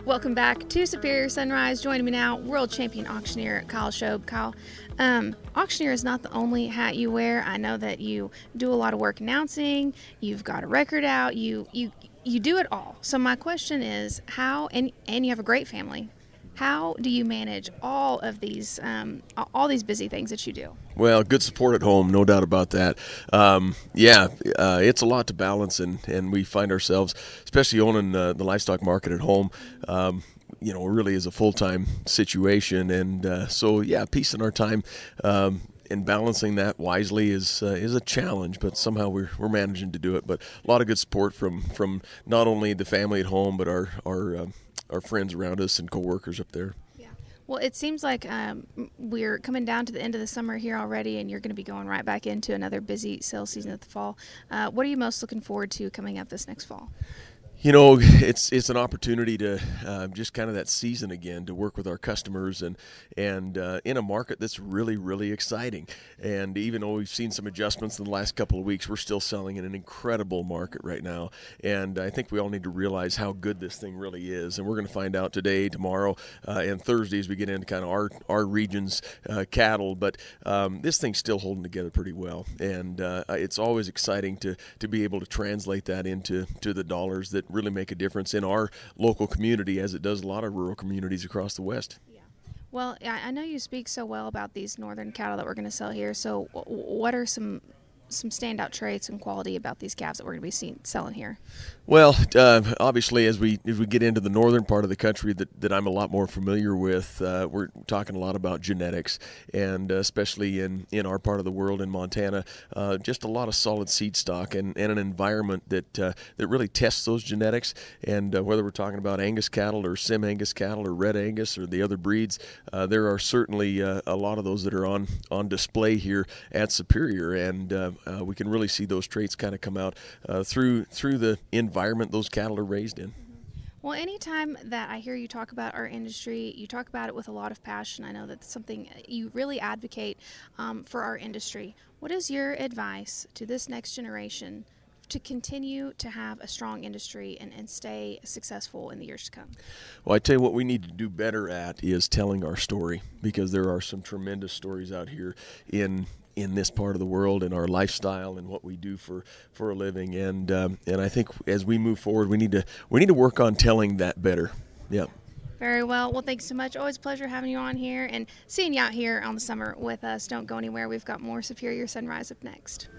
Welcome back to Superior Sunrise. Joining me now, world champion auctioneer Kyle Shobe. Kyle, auctioneer is not the only hat you wear. I know that you do a lot of work announcing. You've got a record out. You do it all. So my question is, how and you have a great family. How do you manage all of these busy things that you do? Well, good support at home, no doubt about that. It's a lot to balance, and we find ourselves, especially owning the livestock market at home, really is a full-time situation. And piecing our time and balancing that wisely is a challenge, but somehow we're managing to do it. But a lot of good support from not only the family at home, but our friends around us and coworkers up there. Yeah. Well, it seems like we're coming down to the end of the summer here already, and you're going to be going right back into another busy sales season at the fall. What are you most looking forward to coming up this next fall? You know, it's an opportunity to just kind of that season again, to work with our customers and in a market that's really, really exciting. And even though we've seen some adjustments in the last couple of weeks, we're still selling in an incredible market right now. And I think we all need to realize how good this thing really is. And we're going to find out today, tomorrow, and Thursday as we get into kind of our region's cattle. But this thing's still holding together pretty well. And it's always exciting to be able to translate that into the dollars that really make a difference in our local community, as it does a lot of rural communities across the West. Yeah. Well, I know you speak so well about these northern cattle that we're going to sell here. So what are some standout traits and quality about these calves that we're going to be selling here? Well, obviously, as we get into the northern part of the country that I'm a lot more familiar with, we're talking a lot about genetics, and especially in our part of the world, in Montana, just a lot of solid seed stock and an environment that really tests those genetics. And whether we're talking about Angus cattle or Sim Angus cattle or Red Angus or the other breeds, there are certainly a lot of those that are on display here at Superior, and we can really see those traits kind of come out through the environment those cattle are raised in. Well, anytime that I hear you talk about our industry, you talk about it with a lot of passion. I know that's something you really advocate for our industry. What is your advice to this next generation to continue to have a strong industry and stay successful in the years to come? Well, I tell you what we need to do better at is telling our story, because there are some tremendous stories out here in this part of the world, and our lifestyle and what we do for a living, and I think as we move forward, we need to work on telling that better. Yeah. Very well. Well, thanks so much. Always a pleasure having you on here and seeing you out here on the summer with us. Don't go anywhere. We've got more Superior Sunrise up next.